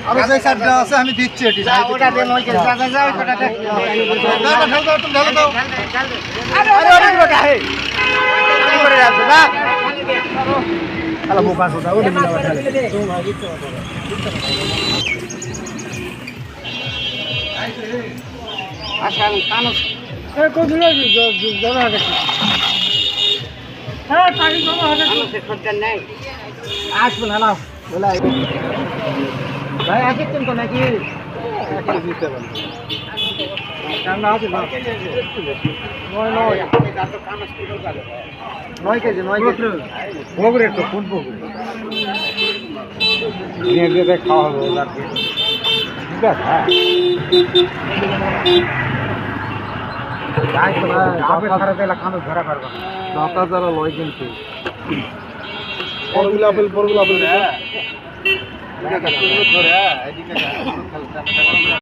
আরো যে চারটা আছে আমি দিচ্ছি এটি ওটা দে 9 কেজি দাদা যাও ওটা দে দাদা ঢাল দাও তুমি ঢাল দাও আরে আরে ওটা হে কি করে যাচ্ছে না আলা বোকা সোদা ওটা মিলা ঢালে তো ভাই তো আসান কানো এ কোদুলা জমা আছে হ্যাঁ পানি জমা আছে কানো সে খরচা নাই আসবে না না বলাই ভাই আজকে তুমি তো নাকি একটা দিতে পারো কান্না আছে না 9 কেজি বগরে তো কোন বগরে নিয়ে দিয়ে খাওয়া হবে ওদেরকে ঠিক আছে যাই তো না আপে ছাড়া দিলে কানো ধরা পারবে না দাতা যারা লয় কিন্তু পরগুলা আপেল